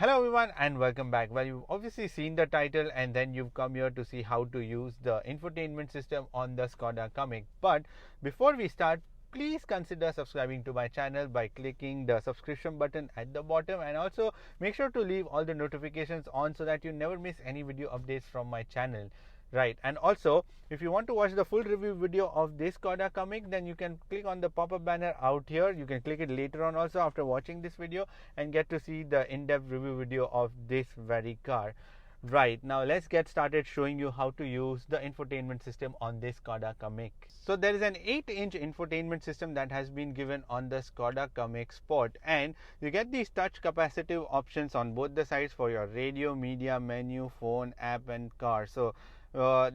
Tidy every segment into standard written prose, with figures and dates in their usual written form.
Hello everyone and welcome back. Well, you've obviously seen the title and then you've come here to see how to use the infotainment system on the Skoda Kamiq. But before we start, please consider subscribing to my channel by clicking the subscription button at the bottom, and also make sure to leave all the notifications on so that you never miss any video updates from my channel. Right, and also if you want to watch the full review video of this Skoda Kamiq, then you can click on the pop-up banner out here. You can click it later on also after watching this video and get to see the in-depth review video of this very car. Right, now let's get started showing you how to use the infotainment system on this Skoda Kamiq. So there is an 8-inch infotainment system that has been given on the Skoda Kamiq Sport, and you get these touch capacitive options on both the sides for your radio, media, menu, phone, app and car. So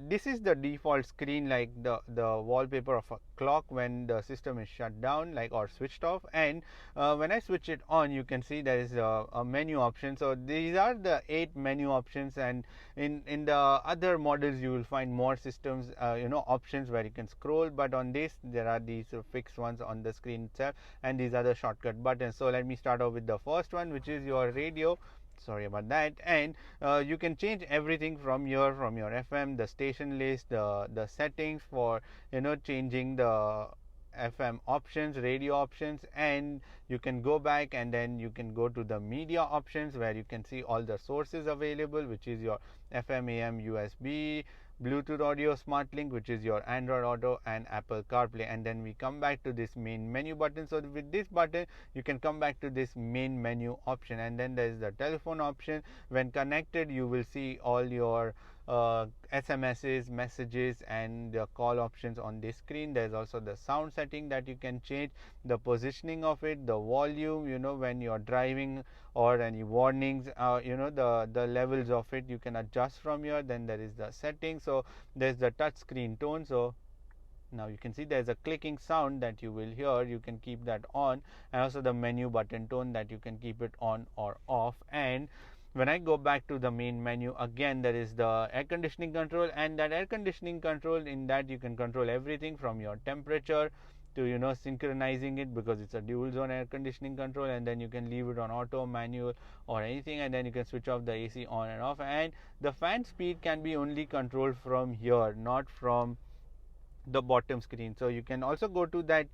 this is the default screen, like the wallpaper of a clock when the system is shut down, like, or switched off. And when I switch it on, you can see there is a menu option. So these are the 8 menu options, and in the other models you will find more systems options where you can scroll, but on this there are these fixed ones on the screen itself, and these are the shortcut buttons. So let me start off with the first one, which is your radio. Sorry about that. And you can change everything from your FM, the station list, the settings for changing the FM options, radio options, and you can go back and then you can go to the media options where you can see all the sources available, which is your FM, AM, USB, Bluetooth audio, smart link, which is your Android Auto, and Apple CarPlay. And then we come back to this main menu button. So with this button you can come back to this main menu option, and then there is the telephone option. When connected, you will see all your SMSs, messages, and the call options on this screen. There's also the sound setting that you can change, the positioning of it, the volume, when you're driving, or any warnings, the levels of it you can adjust from here. Then there is the settings. So there's the touch screen tone. So now you can see there's a clicking sound that you will hear. You can keep that on, and also the menu button tone that you can keep it on or off. And when I go back to the main menu again, there is the air conditioning control, and that air conditioning control, in that you can control everything from your temperature to synchronizing it, because it's a dual zone air conditioning control. And then you can leave it on auto, manual, or anything, and then you can switch off the AC on and off. And the fan speed can be only controlled from here, not from the bottom screen. So you can also go to that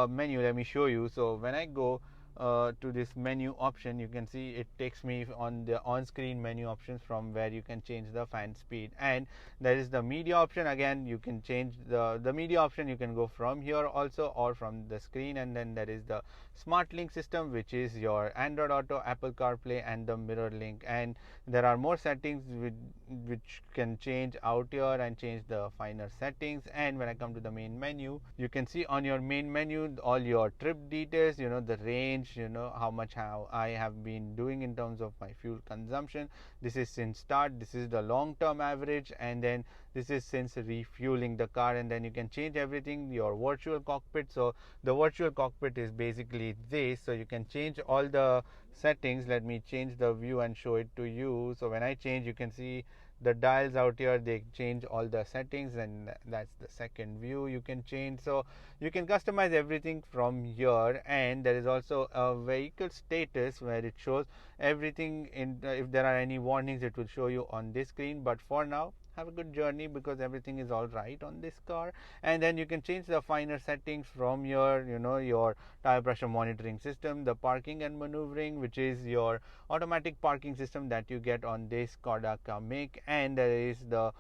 menu. Let me show you. So when I go to this menu option, you can see it takes me on the on-screen menu options from where you can change the fan speed. And there is the media option. Again, you can change the media option. You can go from here also, or from the screen. And then there is the smart link system, which is your Android Auto, Apple CarPlay, and the mirror link. And there are more settings which can change out here and change the finer settings. And when I come to the main menu, you can see on your main menu all your trip details, the range, how much I have been doing in terms of my fuel consumption. This is since start, this is the long term average, and then this is since refueling the car. And then you can change everything, your virtual cockpit. So the virtual cockpit is basically this. So you can change all the settings. Let me change the view and show it to you. So when I change, you can see the dials out here, they change all the settings, and that's the second view you can change. So you can customize everything from here. And there is also a vehicle status where it shows everything. If there are any warnings, it will show you on this screen. But for now, have a good journey, because everything is all right on this car. And then you can change the finer settings from your your tire pressure monitoring system, the parking and maneuvering, which is your automatic parking system that you get on this Skoda Kamiq. And there is the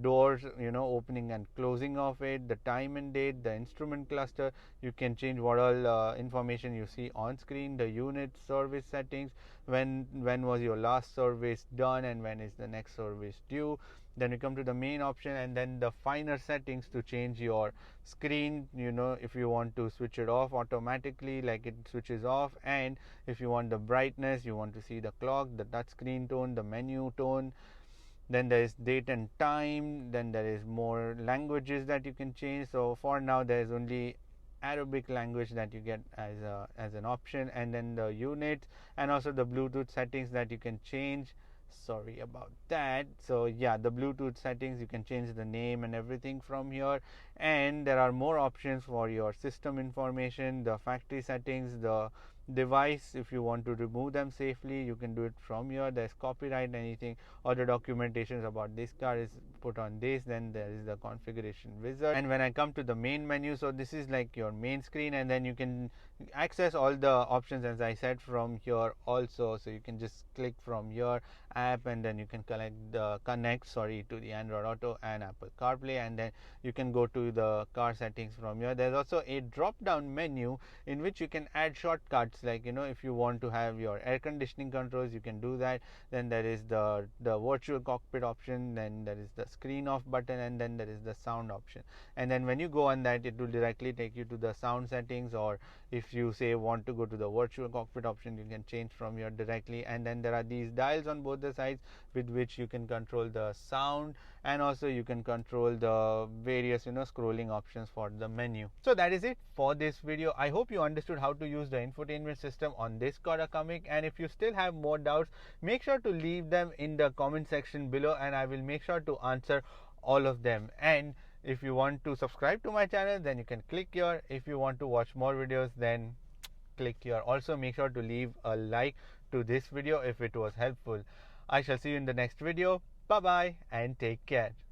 doors, opening and closing of it, the time and date, the instrument cluster. You can change what all information you see on screen, the unit service settings, when was your last service done, and when is the next service due. Then we come to the main option, and then the finer settings to change your screen. If you want to switch it off automatically, like it switches off. And if you want the brightness, you want to see the clock, the touch screen tone, the menu tone. Then there is date and time. Then there is more languages that you can change. So for now, there is only Arabic language that you get as an option. And then the units, and also the Bluetooth settings that you can change. Sorry about that. So yeah, the Bluetooth settings, you can change the name and everything from here. And there are more options for your system information, the factory settings, the device. If you want to remove them safely, you can do it from here. There's copyright, anything, or the documentations about this car is put on this. Then there is the configuration wizard, and when I come to the main menu, so this is like your main screen, and then you can access all the options, as I said, from here also. So you can just click from your app, and then you can connect to the Android Auto and Apple CarPlay, and then you can go to the car settings from here. There's also a drop down menu in which you can add shortcuts, like if you want to have your air conditioning controls, you can do that. Then there is the virtual cockpit option, then there is the screen off button, and then there is the sound option. And then when you go on that, it will directly take you to the sound settings, or if you say want to go to the virtual cockpit option, you can change from here directly. And then there are these dials on both the sides with which you can control the sound, and also you can control the various scrolling options for the menu. So that is it for this video. I hope you understood how to use the infotainment system on this Skoda Kamiq, and if you still have more doubts, make sure to leave them in the comment section below, and I will make sure to answer all of them. And if you want to subscribe to my channel, then you can click here. If you want to watch more videos, then click here. Also make sure to leave a like to this video if it was helpful. I shall see you in the next video. Bye bye and take care.